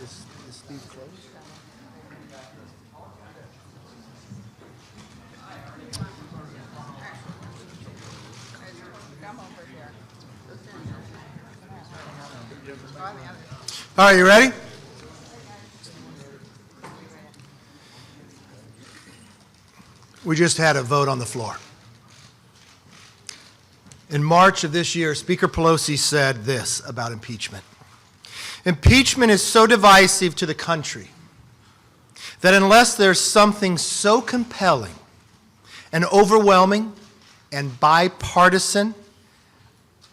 Is Steve close? All right, you ready? We just had a vote on the floor. In March of this year, Speaker Pelosi said this about impeachment. Impeachment is so divisive to the country that unless there's something so compelling and overwhelming and bipartisan,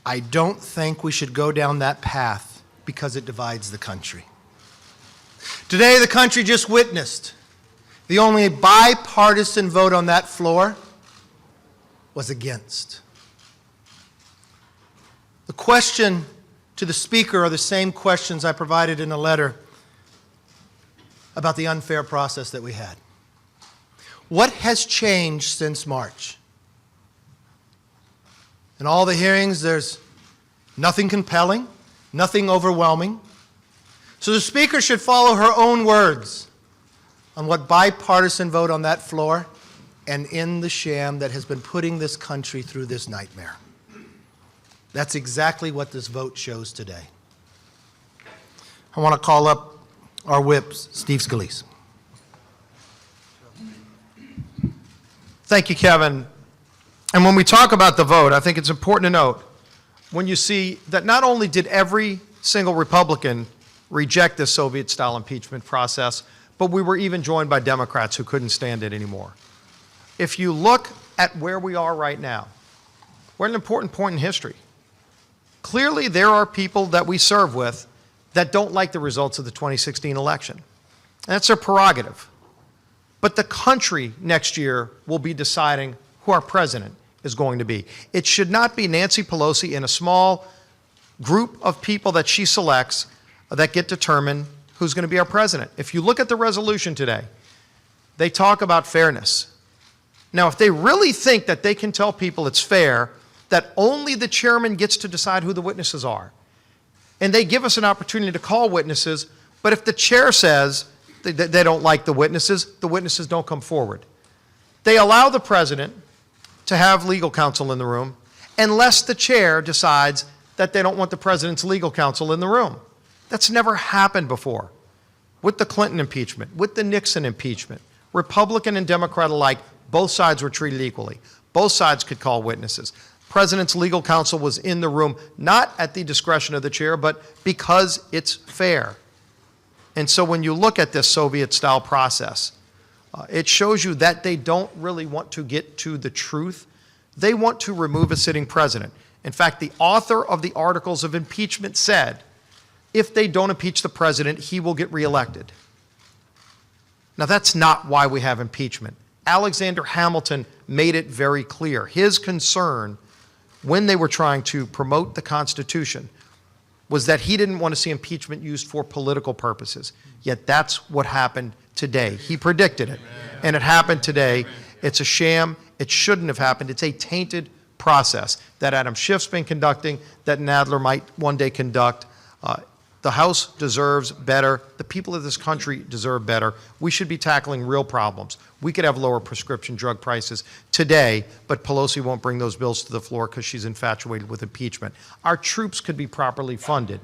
I don't think we should go down that path because it divides the country. Today, the country just witnessed the only bipartisan vote on that floor was against. The question to the Speaker are the same questions I provided in a letter about the unfair process that we had. What has changed since March? In all the hearings, there's nothing compelling, nothing overwhelming. So the Speaker should follow her own words on what bipartisan vote on that floor and in the sham that has been putting this country through this nightmare. That's exactly what this vote shows today. I want to call up our whip, Steve Scalise. Thank you, Kevin. And when we talk about the vote, I think it's important to note when you see that not only did every single Republican reject this Soviet-style impeachment process, but we were even joined by Democrats who couldn't stand it anymore. If you look at where we are right now, we're at an important point in history. Clearly, there are people that we serve with that don't like the results of the 2016 election. That's their prerogative. But the country next year will be deciding who our president is going to be. It should not be Nancy Pelosi and a small group of people that she selects that get determined who's going to be our president. If you look at the resolution today, they talk about fairness. Now, if they really think that they can tell people it's fair, that only the chairman gets to decide who the witnesses are, and they give us an opportunity to call witnesses, but if the chair says they don't like the witnesses don't come forward. They allow the president to have legal counsel in the room unless the chair decides that they don't want the president's legal counsel in the room. That's never happened before. With the Clinton impeachment, with the Nixon impeachment, Republican and Democrat alike, both sides were treated equally. Both sides could call witnesses. President's legal counsel was in the room, not at the discretion of the chair, but because it's fair. And so when you look at this Soviet-style process, it shows you that they don't really want to get to the truth. They want to remove a sitting president. In fact, the author of the articles of impeachment said, if they don't impeach the president, he will get reelected. Now, that's not why we have impeachment. Alexander Hamilton made it very clear. His concern when they were trying to promote the Constitution was that he didn't want to see impeachment used for political purposes. Yet that's what happened today. He predicted it, and it happened today. It's a sham. It shouldn't have happened. It's a tainted process that Adam Schiff's been conducting, that Nadler might one day conduct. The House deserves better. The people of this country deserve better. We should be tackling real problems. We could have lower prescription drug prices today, but Pelosi won't bring those bills to the floor because she's infatuated with impeachment. Our troops could be properly funded,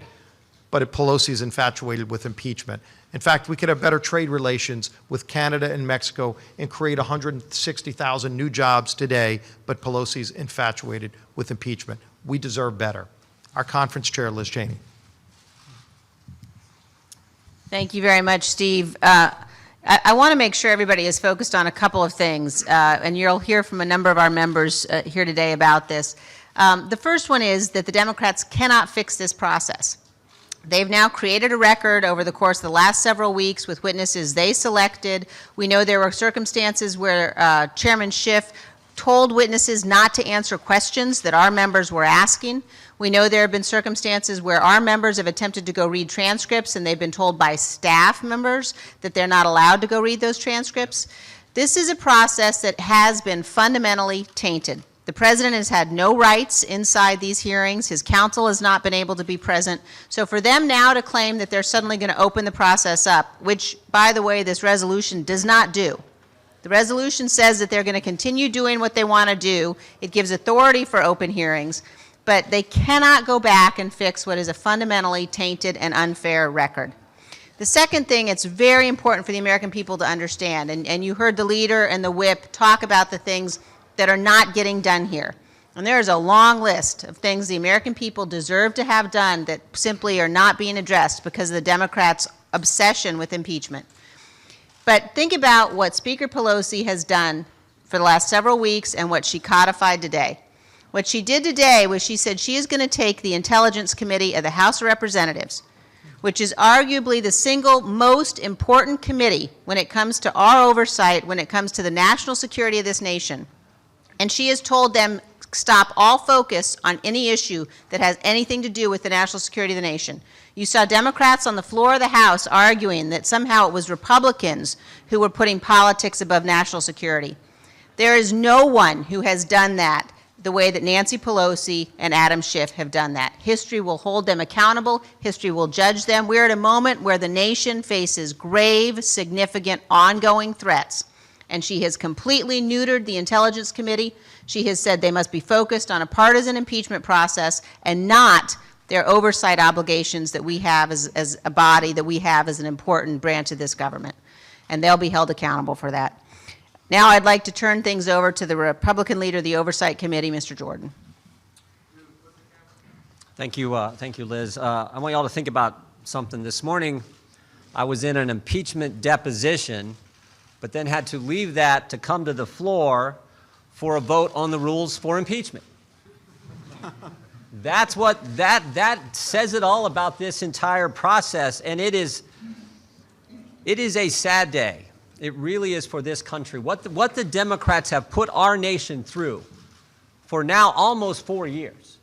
but Pelosi is infatuated with impeachment. In fact, we could have better trade relations with Canada and Mexico and create 160,000 new jobs today, but Pelosi's infatuated with impeachment. We deserve better. Our conference chair, Liz Cheney. Thank you very much, Steve. I want to make sure everybody is focused on a couple of things, and you'll hear from a number of our members here today about this. The first one is that the Democrats cannot fix this process. They've now created a record over the course of the last several weeks with witnesses they selected. We know there were circumstances where Chairman Schiff told witnesses not to answer questions that our members were asking. We know there have been circumstances where our members have attempted to go read transcripts and they've been told by staff members that they're not allowed to go read those transcripts. This is a process that has been fundamentally tainted. The president has had no rights inside these hearings. His counsel has not been able to be present. So for them now to claim that they're suddenly going to open the process up, which, by the way, this resolution does not do. The resolution says that they're going to continue doing what they want to do. It gives authority for open hearings, but they cannot go back and fix what is a fundamentally tainted and unfair record. The second thing, it's very important for the American people to understand, and you heard the leader and the whip talk about the things that are not getting done here. And there is a long list of things the American people deserve to have done that simply are not being addressed because of the Democrats' obsession with impeachment. But think about what Speaker Pelosi has done for the last several weeks and what she codified today. What she did today was she said she is going to take the Intelligence Committee of the House of Representatives, which is arguably the single most important committee when it comes to our oversight, when it comes to the national security of this nation. And she has told them, stop all focus on any issue that has anything to do with the national security of the nation. You saw Democrats on the floor of the House arguing that somehow it was Republicans who were putting politics above national security. There is no one who has done that the way that Nancy Pelosi and Adam Schiff have done that. History will hold them accountable. History will judge them. We're at a moment where the nation faces grave, significant, ongoing threats. And she has completely neutered the Intelligence Committee. She has said they must be focused on a partisan impeachment process and not their oversight obligations that we have as a body, that we have as an important branch of this government. And they'll be held accountable for that. Now I'd like to turn things over to the Republican leader of the Oversight Committee, Mr. Jordan. Thank you, Liz. I want you all to think about something. This morning, I was in an impeachment deposition, but then had to leave that to come to the floor for a vote on the rules for impeachment. That's what, that says it all about this entire process, and it is a sad day. It really is for this country. What the Democrats have put our nation through for now almost 4 years.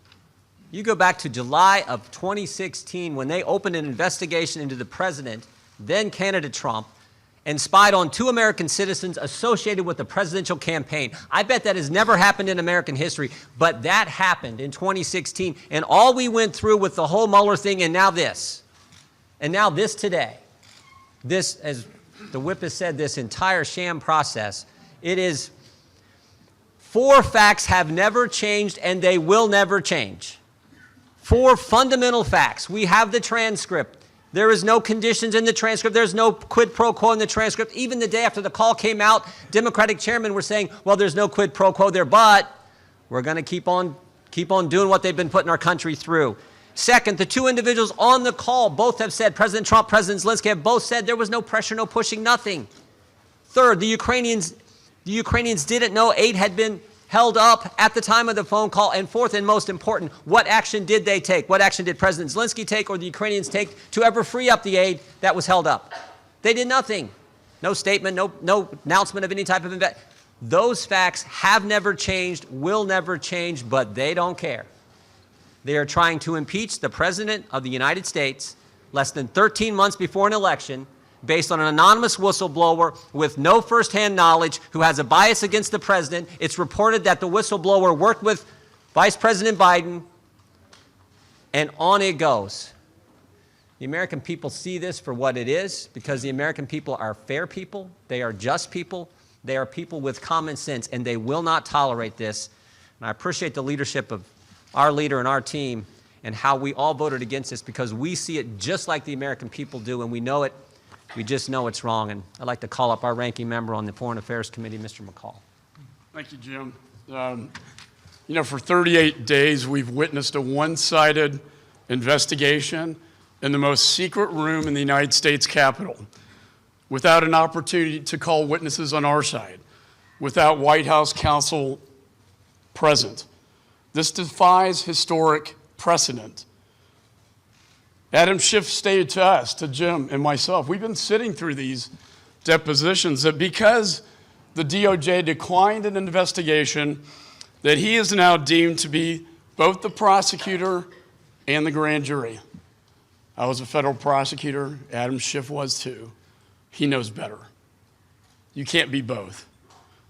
You go back to July of 2016 when they opened an investigation into the president, then candidate Trump, and spied on 2 American citizens associated with the presidential campaign. I bet that has never happened in American history, but that happened in 2016. And all we went through with the whole Mueller thing, and now this. And now this today. This, as the whip has said, this entire sham process, it is 4 facts have never changed, and they will never change. 4 fundamental facts. We have the transcript. There is no conditions in the transcript. There's no quid pro quo in the transcript. Even the day after the call came out, Democratic chairmen were saying, well, there's no quid pro quo there, but we're going to keep on doing what they've been putting our country through. Second, the 2 individuals on the call both have said, President Trump, President Zelensky have both said there was no pressure, no pushing, nothing. Third, the Ukrainians didn't know aid had been held up at the time of the phone call. And fourth, and most important, what action did they take? What action did President Zelensky take or the Ukrainians take to ever free up the aid that was held up? They did nothing. No statement, no announcement of any type of investment. Those facts have never changed, will never change, but they don't care. They are trying to impeach the President of the United States less than 13 months before an election based on an anonymous whistleblower with no firsthand knowledge who has a bias against the president. It's reported that the whistleblower worked with Vice President Biden, and on it goes. The American people see this for what it is because the American people are fair people. They are just people. They are people with common sense, and they will not tolerate this. And I appreciate the leadership of our leader and our team and how we all voted against this because we see it just like the American people do, and we know it. We just know it's wrong. And I'd like to call up our ranking member on the Foreign Affairs Committee, Mr. McCall. Thank you, Jim. For 38 days, we've witnessed a one-sided investigation in the most secret room in the United States Capitol, without an opportunity to call witnesses on our side, without White House counsel present. This defies historic precedent. Adam Schiff stated to us, to Jim and myself, we've been sitting through these depositions that because the DOJ declined an investigation, that he is now deemed to be both the prosecutor and the grand jury. I was a federal prosecutor. Adam Schiff was too. He knows better. You can't be both.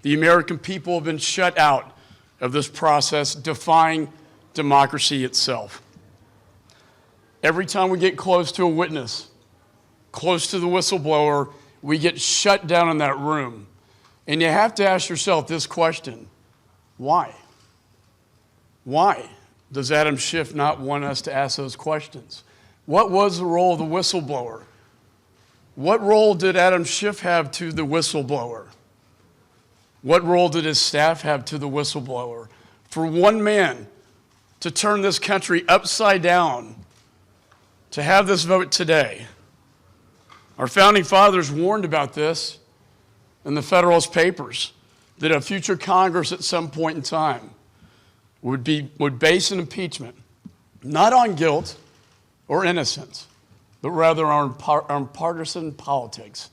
The American people have been shut out of this process, defying democracy itself. Every time we get close to a witness, close to the whistleblower, we get shut down in that room. And you have to ask yourself this question: why? Why does Adam Schiff not want us to ask those questions? What was the role of the whistleblower? What role did Adam Schiff have to the whistleblower? What role did his staff have to the whistleblower? For one man to turn this country upside down, to have this vote today. Our founding fathers warned about this in the Federalist Papers, that a future Congress at some point in time would base an impeachment not on guilt or innocence, but rather on partisan politics.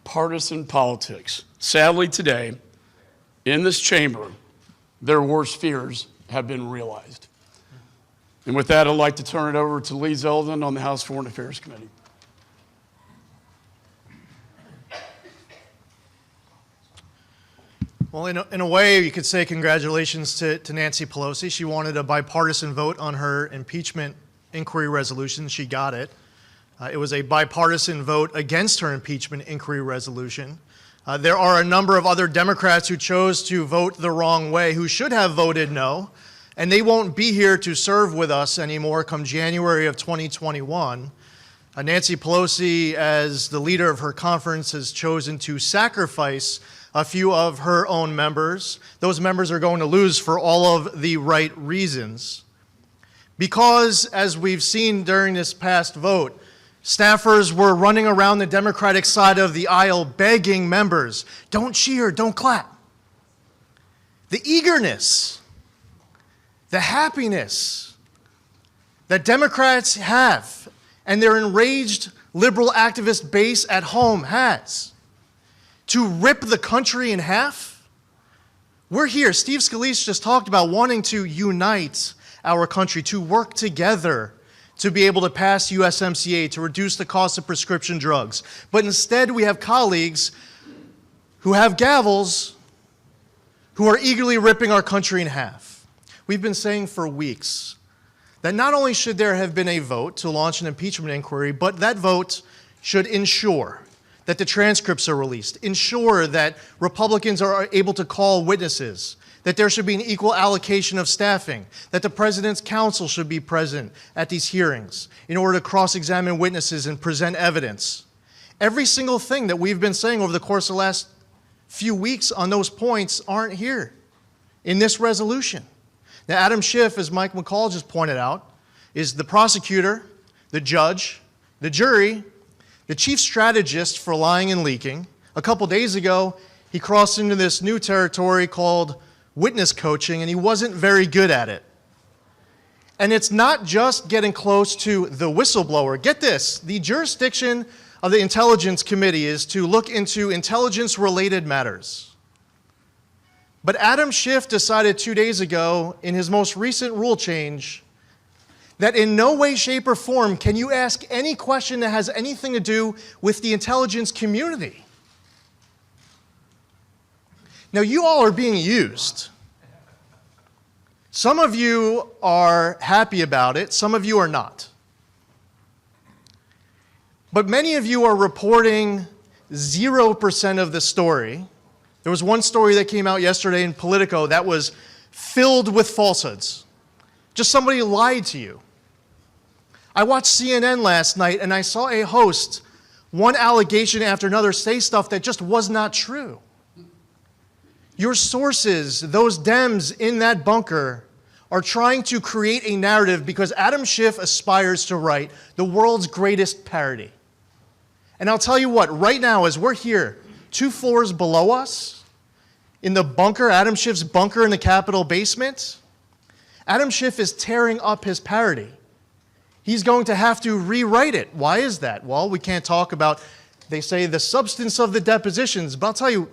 Partisan politics. Sadly, today, in this chamber, their worst fears have been realized. And with that, I'd like to turn it over to Lee Zeldin on the House Foreign Affairs Committee. Well, in a way, you could say congratulations to Nancy Pelosi. She wanted a bipartisan vote on her impeachment inquiry resolution. She got it. It was a bipartisan vote against her impeachment inquiry resolution. There are a number of other Democrats who chose to vote the wrong way, who should have voted no, and they won't be here to serve with us anymore come January of 2021. Nancy Pelosi, as the leader of her conference, has chosen to sacrifice a few of her own members. Those members are going to lose for all of the right reasons. Because, as we've seen during this past vote, staffers were running around the Democratic side of the aisle begging members, don't cheer, don't clap. The eagerness, the happiness that Democrats have and their enraged liberal activist base at home has to rip the country in half. We're here. Steve Scalise just talked about wanting to unite our country, to work together to be able to pass USMCA, to reduce the cost of prescription drugs. But instead, we have colleagues who have gavels who are eagerly ripping our country in half. We've been saying for weeks that not only should there have been a vote to launch an impeachment inquiry, but that vote should ensure that the transcripts are released, ensure that Republicans are able to call witnesses, that there should be an equal allocation of staffing, that the President's counsel should be present at these hearings in order to cross-examine witnesses and present evidence. Every single thing that we've been saying over the course of the last few weeks on those points aren't here in this resolution. Now, Adam Schiff, as Mike McCall just pointed out, is the prosecutor, the judge, the jury, the chief strategist for lying and leaking. A couple days ago, he crossed into this new territory called witness coaching, and he wasn't very good at it. And it's not just getting close to the whistleblower. Get this, the jurisdiction of the Intelligence Committee is to look into intelligence-related matters. But Adam Schiff decided 2 days ago, in his most recent rule change, that in no way, shape, or form can you ask any question that has anything to do with the intelligence community. Now, you all are being used. Some of you are happy about it, some of you are not. But many of you are reporting 0% of the story. There was one story that came out yesterday in Politico that was filled with falsehoods. Just somebody lied to you. I watched CNN last night and I saw a host, one allegation after another, say stuff that just was not true. Your sources, those Dems in that bunker, are trying to create a narrative because Adam Schiff aspires to write the world's greatest parody. And I'll tell you what, right now as we're here, 2 floors below us, in the bunker, Adam Schiff's bunker in the Capitol basement, Adam Schiff is tearing up his parody. He's going to have to rewrite it. Why is that? Well, we can't talk about, they say, the substance of the depositions, but I'll tell you,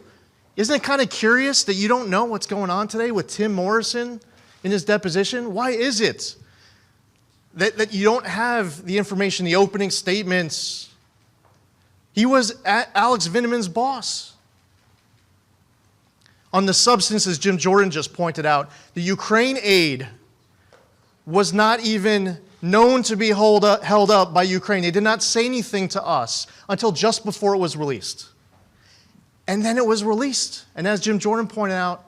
isn't it kind of curious that you don't know what's going on today with Tim Morrison in his deposition? Why is it that you don't have the information, the opening statements? He was Alex Vinneman's boss. On the substance, as Jim Jordan just pointed out, the Ukraine aid was not even known to be held up by Ukraine. They did not say anything to us until just before it was released. And then it was released. And as Jim Jordan pointed out,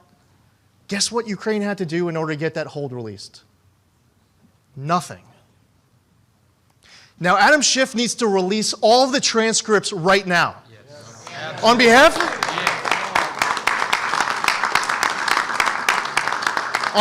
guess what Ukraine had to do in order to get that hold released? Nothing. Now, Adam Schiff needs to release all the transcripts right now. Yes. On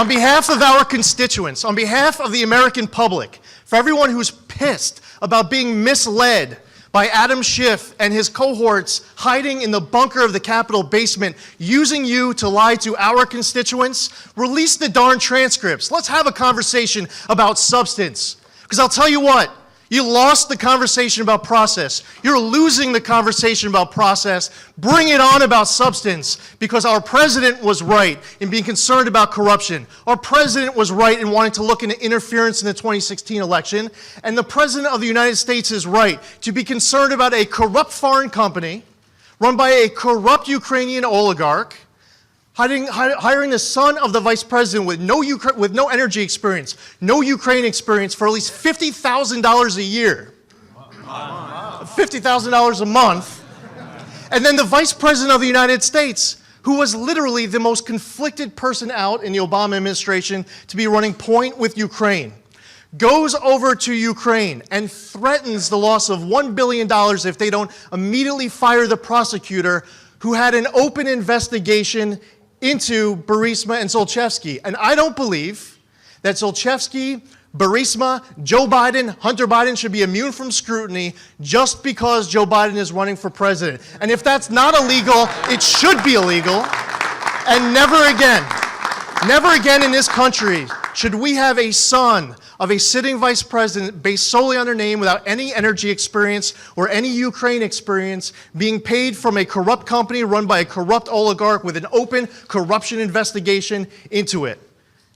behalf of our constituents, on behalf of the American public, for everyone who's pissed about being misled by Adam Schiff and his cohorts hiding in the bunker of the Capitol basement, using you to lie to our constituents, release the darn transcripts. Let's have a conversation about substance. Because I'll tell you what, you lost the conversation about process. You're losing the conversation about process. Bring it on about substance, because our president was right in being concerned about corruption. Our president was right in wanting to look into interference in the 2016 election. And the president of the United States is right to be concerned about a corrupt foreign company run by a corrupt Ukrainian oligarch, hiring the son of the vice president with no energy experience, no Ukraine experience, for at least $50,000 a year. $50,000 a month. And then the vice president of the United States, who was literally the most conflicted person out in the Obama administration to be running point with Ukraine, goes over to Ukraine and threatens the loss of $1 billion if they don't immediately fire the prosecutor who had an open investigation into Burisma and Zlochevsky. And I don't believe that Zlochevsky, Burisma, Joe Biden, Hunter Biden should be immune from scrutiny just because Joe Biden is running for president. And if that's not illegal, it should be illegal. And never again in this country should we have a son of a sitting vice president based solely on their name without any energy experience or any Ukraine experience being paid from a corrupt company run by a corrupt oligarch with an open corruption investigation into it.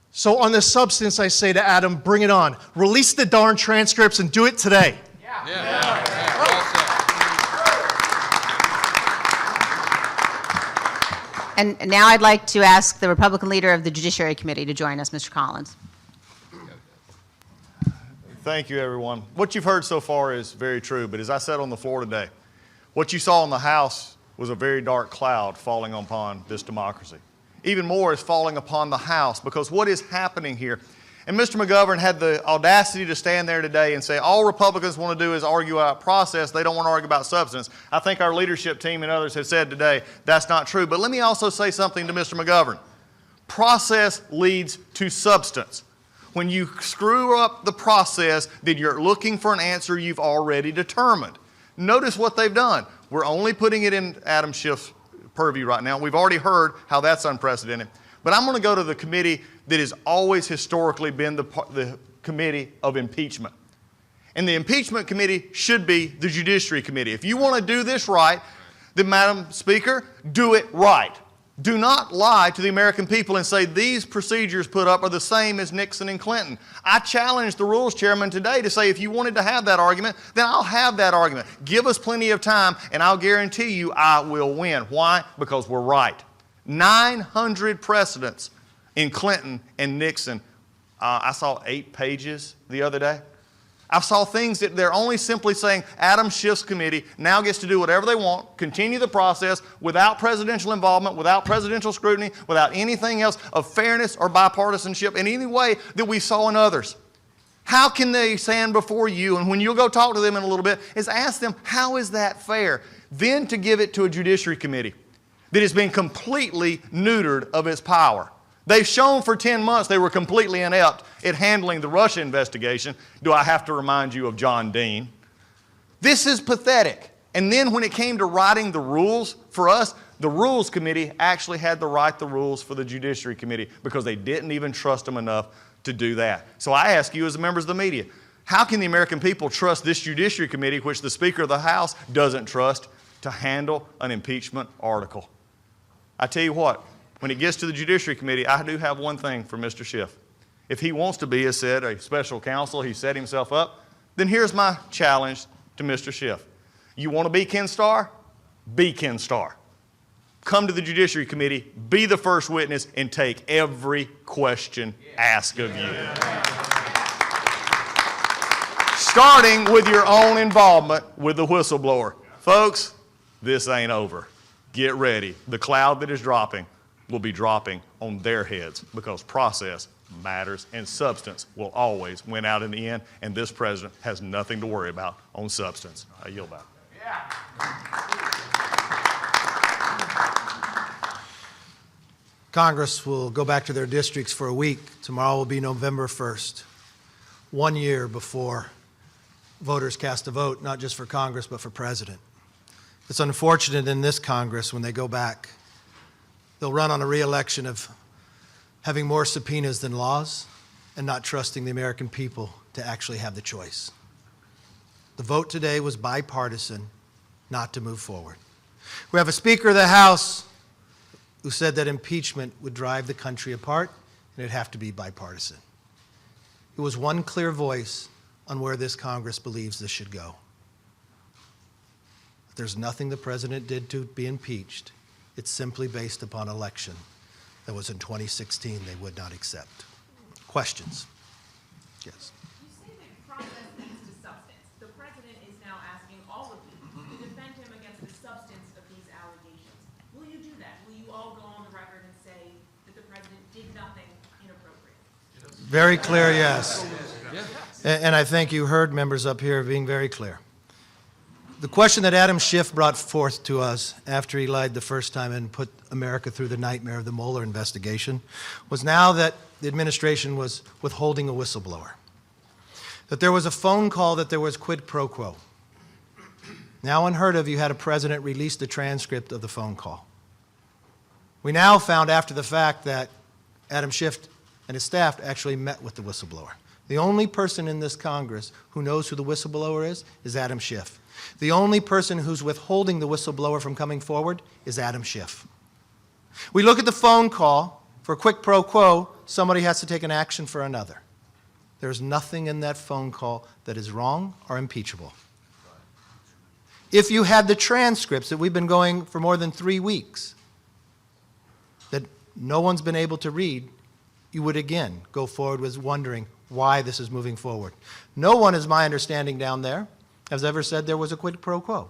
So on the substance, I say to Adam, bring it on. Release the darn transcripts and do it today. And now I'd like to ask the Republican leader of the Judiciary Committee to join us, Mr. Collins. Thank you, everyone. What you've heard so far is very true, but as I said on the floor today, what you saw in the House was a very dark cloud falling upon this democracy. Even more is falling upon the House, because what is happening here, and Mr. McGovern had the audacity to stand there today and say all Republicans want to do is argue about process, they don't want to argue about substance. I think our leadership team and others have said today that's not true. But let me also say something to Mr. McGovern. Process leads to substance. When you screw up the process, then you're looking for an answer you've already determined. Notice what they've done. We're only putting it in Adam Schiff's purview right now. We've already heard how that's unprecedented. But I'm going to go to the committee that has always historically been the committee of impeachment. And the impeachment committee should be the Judiciary Committee. If you want to do this right, then, Madam Speaker, do it right. Do not lie to the American people and say these procedures put up are the same as Nixon and Clinton. I challenged the Rules Chairman today to say if you wanted to have that argument, then I'll have that argument. Give us plenty of time and I'll guarantee you I will win. Why? Because we're right. 900 precedents in Clinton and Nixon. I saw 8 pages the other day. I saw things that they're only simply saying Adam Schiff's committee now gets to do whatever they want, continue the process without presidential involvement, without presidential scrutiny, without anything else of fairness or bipartisanship in any way that we saw in others. How can they stand before you, and when you'll go talk to them in a little bit, is ask them, how is that fair? Then to give it to a Judiciary Committee that has been completely neutered of its power. They've shown for 10 months they were completely inept at handling the Russia investigation. Do I have to remind you of John Dean? This is pathetic. And then when it came to writing the rules for us, the Rules Committee actually had to write the rules for the Judiciary Committee because they didn't even trust them enough to do that. So I ask you as members of the media, how can the American people trust this Judiciary Committee, which the Speaker of the House doesn't trust, to handle an impeachment article? I tell you what, when it gets to the Judiciary Committee, I do have one thing for Mr. Schiff. If he wants to be, as said, a special counsel, he set himself up, then here's my challenge to Mr. Schiff. You want to be Ken Starr? Be Ken Starr. come to the Judiciary Committee, be the first witness, and take every question asked of you. Starting with your own involvement with the whistleblower. Folks, this ain't over. Get ready. The cloud that is dropping will be dropping on their heads because process matters and substance will always win out in the end, and this president has nothing to worry about on substance. I yield back. Congress will go back to their districts for a week. Tomorrow will be November 1st, 1 year before voters cast a vote, not just for Congress, but for president. It's unfortunate in this Congress when they go back, they'll run on a re-election of having more subpoenas than laws and not trusting the American people to actually have the choice. The vote today was bipartisan, not to move forward. We have a Speaker of the House who said that impeachment would drive the country apart and it'd have to be bipartisan. It was one clear voice on where this Congress believes this should go. There's nothing the president did to be impeached. It's simply based upon election that was in 2016 they would not accept. Questions? Yes. You say that process leads to substance. The president is now asking all of you to defend him against the substance of these allegations. Will you do that? Will you all go on the record and say that the president did nothing inappropriate? Very clear, yes. And I think you heard members up here being very clear. The question that Adam Schiff brought forth to us after he lied the first time and put America through the nightmare of the Mueller investigation was now that the administration was withholding a whistleblower, that there was a phone call, that there was quid pro quo. Now unheard of, you had a president release the transcript of the phone call. We now found after the fact that Adam Schiff and his staff actually met with the whistleblower. The only person in this Congress who knows who the whistleblower is Adam Schiff. The only person who's withholding the whistleblower from coming forward is Adam Schiff. We look at the phone call. For a quick pro quo, somebody has to take an action for another. There's nothing in that phone call that is wrong or impeachable. If you had the transcripts that we've been going for more than 3 weeks, that no one's been able to read, you would again go forward with wondering why this is moving forward. No one, is my understanding down there, has ever said there was a quid pro quo.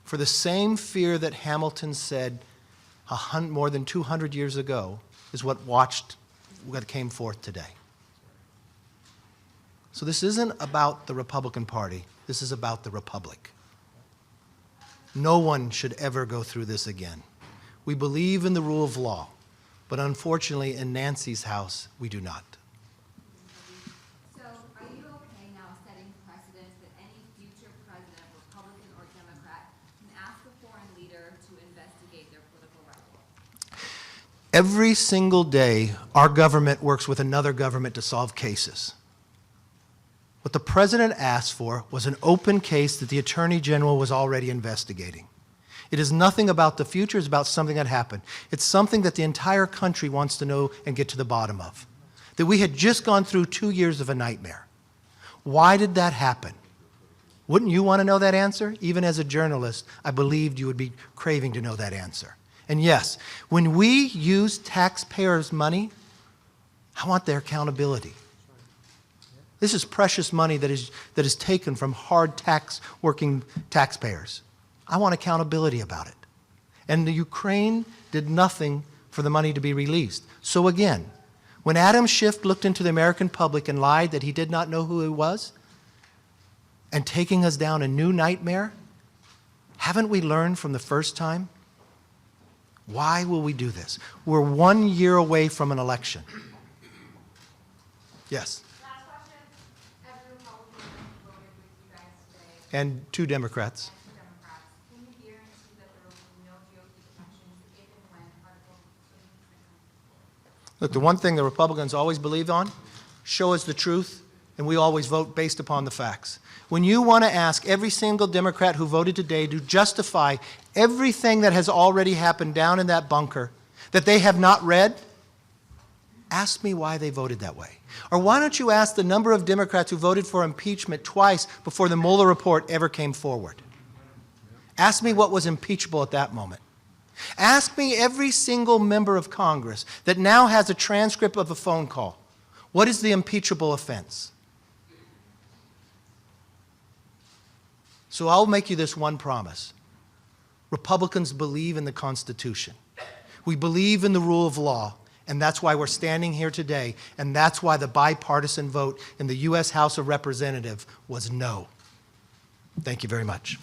For the same fear that Hamilton said more than 200 years ago is what came forth today. So this isn't about the Republican Party. This is about the Republic. No one should ever go through this again. We believe in the rule of law, but unfortunately in Nancy's house, we do not. So are you okay now setting precedent that any future president, Republican or Democrat, can ask a foreign leader to investigate their political rival? Every single day, our government works with another government to solve cases. What the president asked for was an open case that the Attorney General was already investigating. It is nothing about the future, it's about something that happened. It's something that the entire country wants to know and get to the bottom of. That we had just gone through 2 years of a nightmare. Why did that happen? Wouldn't you want to know that answer? Even as a journalist, I believed you would be craving to know that answer. And yes, when we use taxpayers' money, I want their accountability. This is precious money that is taken from hard working taxpayers. I want accountability about it. And the Ukraine did nothing for the money to be released. So again, when Adam Schiff looked into the American public and lied that he did not know who he was, and taking us down a new nightmare, haven't we learned from the first time? Why will we do this? We're 1 year away from an election. Yes. Last question. Every Republican voted with you guys today. And 2 Democrats. Democrats. Can you guarantee that there will be no GOP defections if and when Article 8 Look, the one thing the Republicans always believe on, show us the truth, and we always vote based upon the facts. When you want to ask every single Democrat who voted today to justify everything that has already happened down in that bunker that they have not read, ask me why they voted that way. Or why don't you ask the number of Democrats who voted for impeachment twice before the Mueller report ever came forward? Ask me what was impeachable at that moment. Ask me every single member of Congress that now has a transcript of a phone call. What is the impeachable offense? So I'll make you this one promise. Republicans believe in the Constitution. We believe in the rule of law, and that's why we're standing here today, and that's why the bipartisan vote in the U.S. House of Representatives was no. Thank you very much.